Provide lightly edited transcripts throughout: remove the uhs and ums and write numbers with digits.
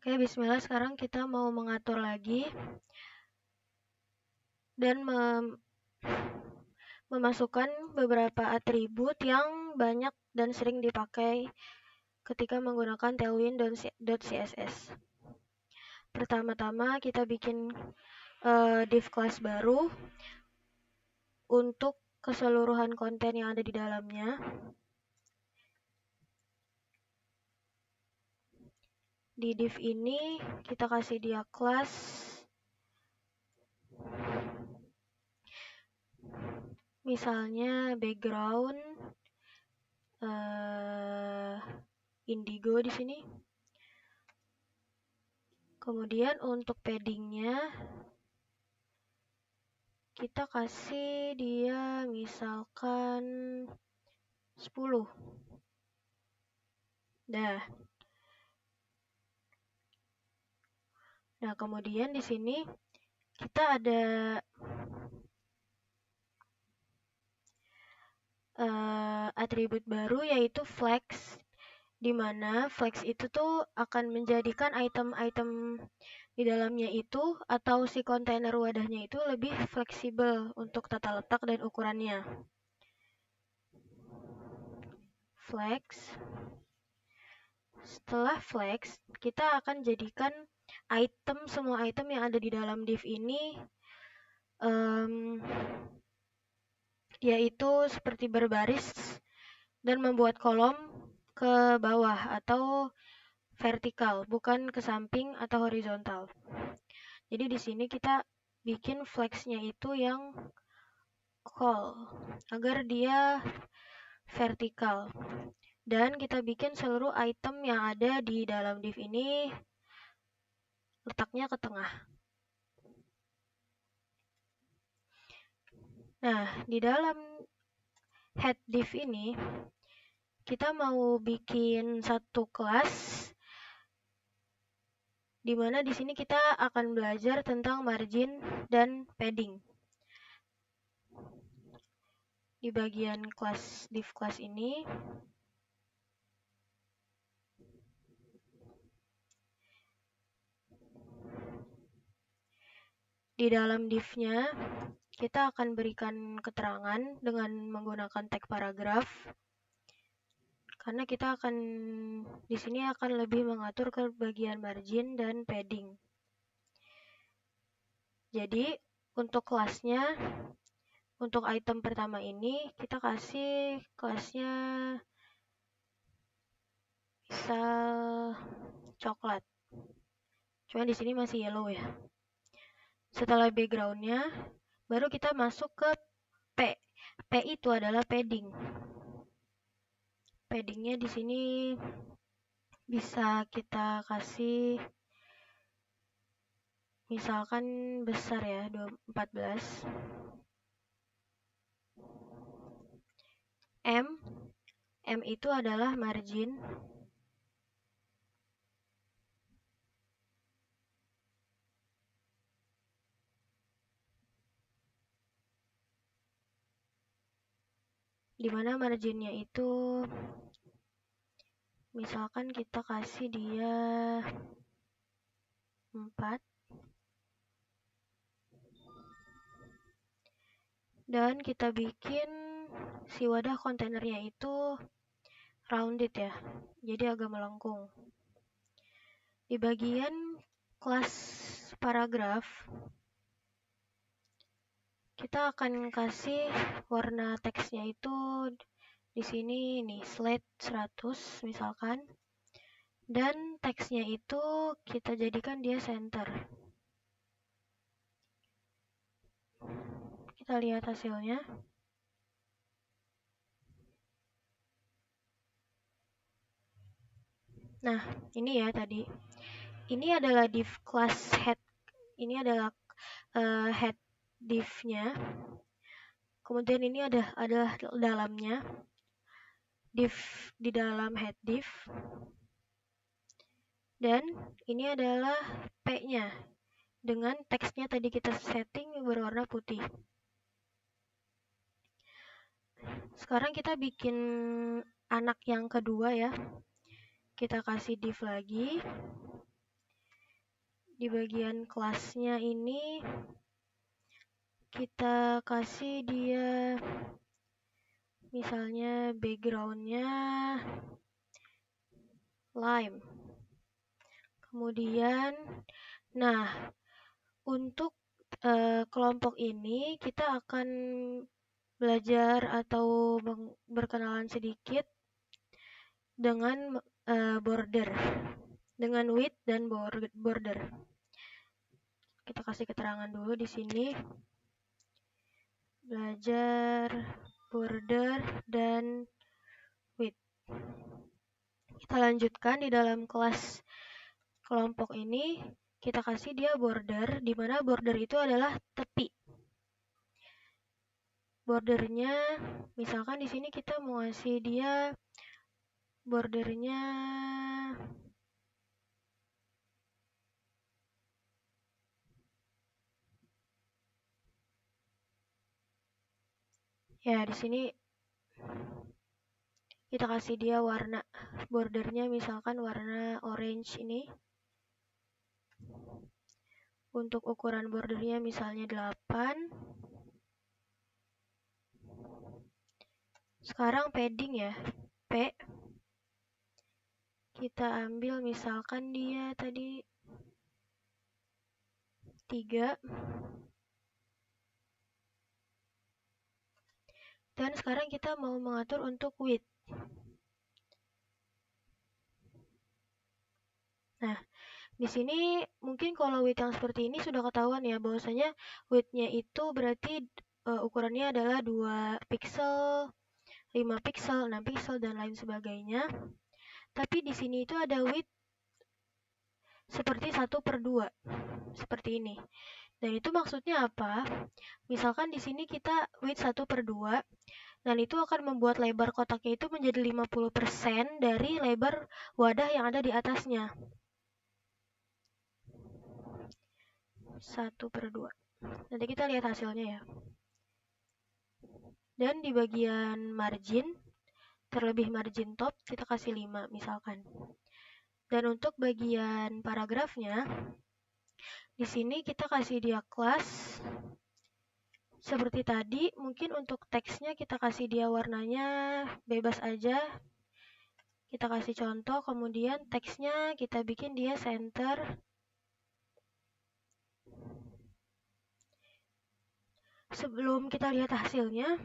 Oke, bismillah. Sekarang kita mau mengatur lagi dan memasukkan beberapa atribut yang banyak dan sering dipakai ketika menggunakan Tailwind.css. Pertama-tama kita bikin div class baru untuk keseluruhan konten yang ada di dalamnya. Di div ini kita kasih dia class misalnya background indigo di sini. Kemudian untuk paddingnya kita kasih dia misalkan 10. Nah, kemudian di sini kita ada atribut baru yaitu flex, di mana flex itu tuh akan menjadikan item-item di dalamnya itu atau si kontainer wadahnya itu lebih fleksibel untuk tata letak dan ukurannya. Flex. Setelah flex, kita akan jadikan semua item yang ada di dalam div ini yaitu seperti berbaris dan membuat kolom ke bawah atau vertikal, bukan ke samping atau horizontal. Jadi di sini kita bikin flexnya itu yang call agar dia vertikal. Dan kita bikin seluruh item yang ada di dalam div ini letaknya ke tengah. Nah, di dalam head div ini kita mau bikin satu kelas di mana di sini kita akan belajar tentang margin dan padding. Di bagian kelas div kelas ini di dalam div-nya kita akan berikan keterangan dengan menggunakan tag paragraf. Karena kita akan di sini akan lebih mengatur ke bagian margin dan padding. Jadi untuk kelasnya, untuk item pertama ini kita kasih kelasnya misal coklat. Cuma di sini masih yellow ya. Setelah backgroundnya, baru kita masuk ke P. P itu adalah padding. Paddingnya di sini bisa kita kasih misalkan besar ya, 14. M itu adalah margin. Dimana marginnya itu misalkan kita kasih dia 4. Dan kita bikin si wadah kontainernya itu rounded ya, jadi agak melengkung. Di bagian kelas paragraf kita akan kasih warna teksnya itu di sini nih slate 100 misalkan, dan teksnya itu kita jadikan dia center. Kita lihat hasilnya. Nah, ini ya tadi. Ini adalah div class head. Ini adalah head div-nya. Kemudian ini adalah dalamnya. Div di dalam head div. Dan ini adalah P-nya. Dengan teksnya tadi kita setting berwarna putih. Sekarang kita bikin anak yang kedua ya. Kita kasih div lagi. di bagian kelasnya ini kita kasih dia misalnya backgroundnya lime. Kemudian, nah untuk kelompok ini kita akan belajar atau berkenalan sedikit dengan border, dengan width dan border. Kita kasih keterangan dulu di sini. Belajar border dan width. Kita lanjutkan di dalam kelas kelompok ini, kita kasih dia border, di mana border itu adalah tepi. Bordernya, misalkan di sini kita mau ngasih dia bordernya ya di sini kita kasih dia warna bordernya misalkan warna orange ini. Untuk ukuran bordernya misalnya 8. Sekarang padding ya, P. Kita ambil misalkan dia tadi 3. Dan sekarang kita mau mengatur untuk width. Nah, di sini mungkin kalau width yang seperti ini sudah ketahuan ya, bahwasanya width-nya itu berarti ukurannya adalah 2 pixel, 5 pixel, 6 pixel, dan lain sebagainya. Tapi di sini itu ada width seperti 1/2, seperti ini. Dan itu maksudnya apa? Misalkan di sini kita width 1/2, dan itu akan membuat lebar kotaknya itu menjadi 50% dari lebar wadah yang ada di atasnya. 1/2. Nanti kita lihat hasilnya ya. Dan di bagian margin, terlebih margin top, kita kasih 5 misalkan. Dan untuk bagian paragrafnya, di sini kita kasih dia kelas seperti tadi. Mungkin untuk teksnya kita kasih dia warnanya bebas aja. Kita kasih contoh, kemudian teksnya kita bikin dia center. Sebelum kita lihat hasilnya,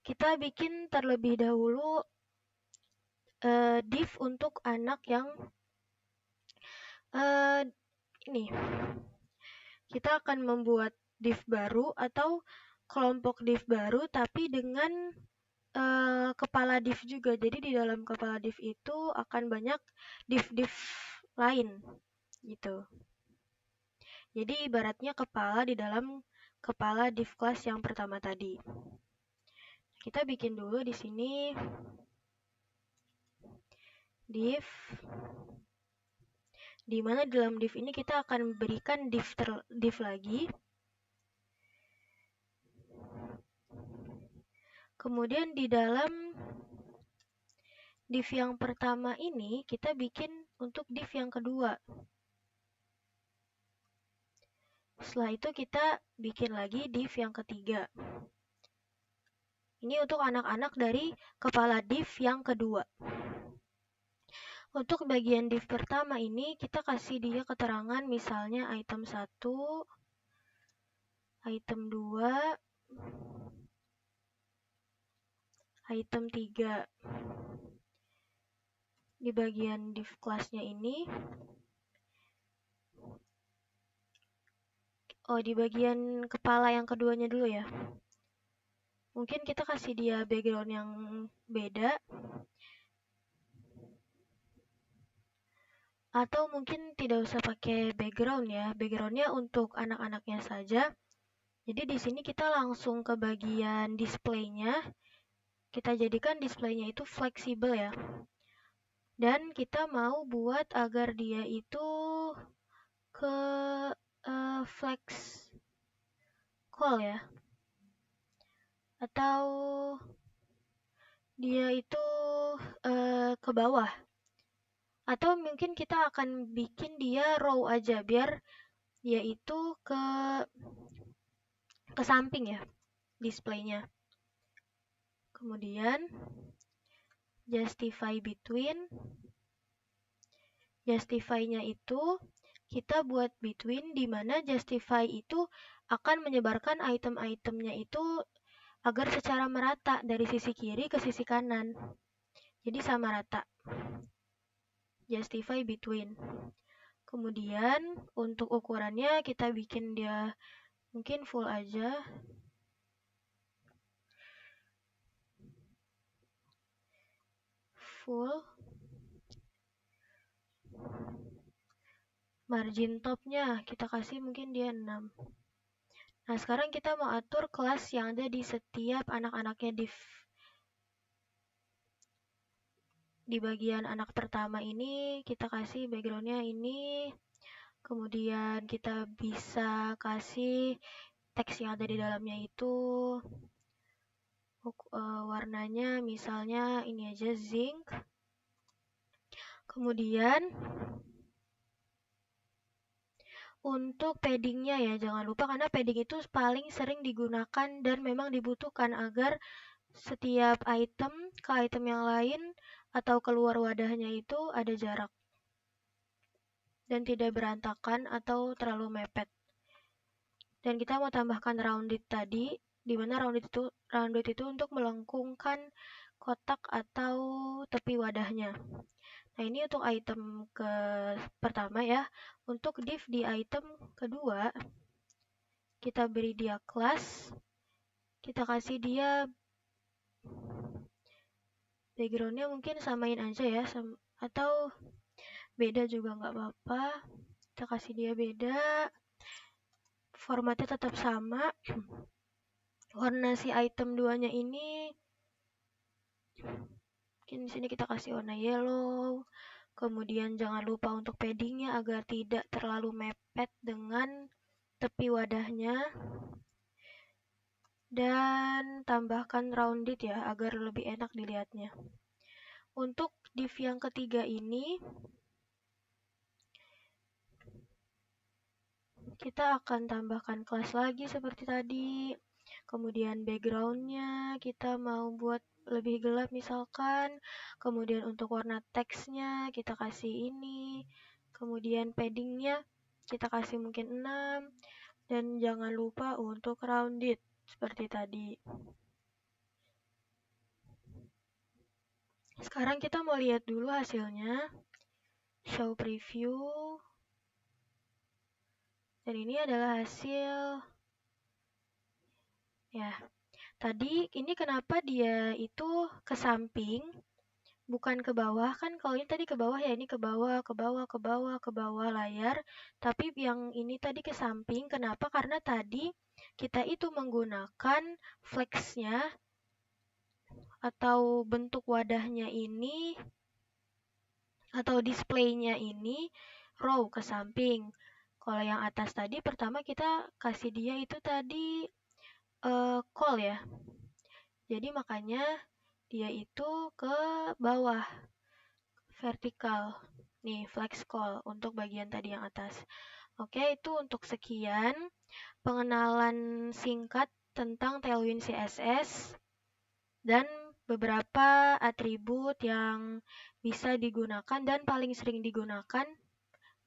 kita bikin terlebih dahulu div untuk anak yang ini. Kita akan membuat div baru atau kelompok div baru, tapi dengan kepala div juga. Jadi di dalam kepala div itu akan banyak div-div lain gitu. Jadi ibaratnya kepala di dalam kepala div class yang pertama tadi. Kita bikin dulu di sini div, di mana dalam div ini kita akan berikan div lagi. Kemudian di dalam div yang pertama ini kita bikin untuk div yang kedua. Setelah itu kita bikin lagi div yang ketiga. Ini untuk anak-anak dari kepala div yang kedua. Untuk bagian div pertama ini kita kasih dia keterangan misalnya item 1, item 2, item 3. Di bagian div kelasnya ini, di bagian kepala yang keduanya dulu ya. Mungkin kita kasih dia background yang beda. Atau mungkin tidak usah pakai background ya. Backgroundnya untuk anak-anaknya saja. Jadi di sini kita langsung ke bagian displaynya. Kita jadikan displaynya itu fleksibel ya. Dan kita mau buat agar dia itu ke flex call ya. Atau dia itu ke bawah. Atau mungkin kita akan bikin dia row aja biar dia itu ke samping ya displaynya. Kemudian justify between. Justify-nya itu kita buat between di mana justify itu akan menyebarkan item-itemnya itu agar secara merata dari sisi kiri ke sisi kanan. Jadi sama rata. Justify between. Kemudian untuk ukurannya kita bikin dia mungkin full aja. Full. Margin topnya kita kasih mungkin dia 6. Nah, sekarang kita mau atur kelas yang ada di setiap anak-anaknya div. Di bagian anak pertama ini kita kasih backgroundnya ini. Kemudian kita bisa kasih teks yang ada di dalamnya itu. Warnanya misalnya ini aja zinc. Kemudian untuk paddingnya ya, jangan lupa karena padding itu paling sering digunakan dan memang dibutuhkan agar setiap item ke item yang lain atau keluar wadahnya itu ada jarak dan tidak berantakan atau terlalu mepet. Dan kita mau tambahkan rounded tadi, di mana rounded itu untuk melengkungkan kotak atau tepi wadahnya. Nah, ini untuk item pertama ya. Untuk div di item kedua, kita beri dia class. Kita kasih dia backgroundnya mungkin samain aja ya. Atau beda juga nggak apa-apa. Kita kasih dia beda. Formatnya tetap sama. Warna si item 2-nya ini mungkin di sini kita kasih warna yellow. Kemudian jangan lupa untuk paddingnya agar tidak terlalu mepet dengan tepi wadahnya. Dan tambahkan rounded ya agar lebih enak dilihatnya. Untuk div yang ketiga ini kita akan tambahkan kelas lagi seperti tadi. Kemudian backgroundnya kita mau buat lebih gelap misalkan. Kemudian untuk warna teksnya kita kasih ini. Kemudian paddingnya kita kasih mungkin 6. Dan jangan lupa untuk rounded seperti tadi. Sekarang kita mau lihat dulu hasilnya. Show preview. Dan ini adalah hasil. Ya, tadi ini kenapa dia itu ke samping, bukan ke bawah. Kan kalau ini tadi ke bawah ya, ini ke bawah, ke bawah, ke bawah, ke bawah layar. Tapi yang ini tadi ke samping, kenapa? Karena tadi kita itu menggunakan flexnya atau bentuk wadahnya ini atau displaynya ini row ke samping. Kalau yang atas tadi pertama kita kasih dia itu tadi call ya. Jadi makanya dia itu ke bawah vertikal. Nih flex call untuk bagian tadi yang atas. Oke, itu untuk sekian pengenalan singkat tentang Tailwind CSS dan beberapa atribut yang bisa digunakan dan paling sering digunakan,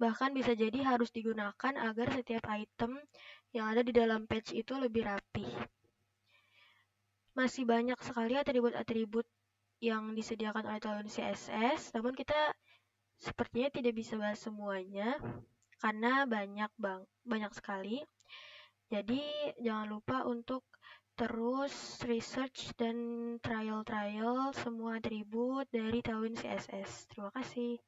bahkan bisa jadi harus digunakan agar setiap item yang ada di dalam page itu lebih rapi. Masih banyak sekali atribut-atribut yang disediakan oleh Tailwind CSS, namun kita sepertinya tidak bisa bahas semuanya karena banyak sekali. Jadi jangan lupa untuk terus research dan trial semua atribut dari Tailwind CSS. Terima kasih.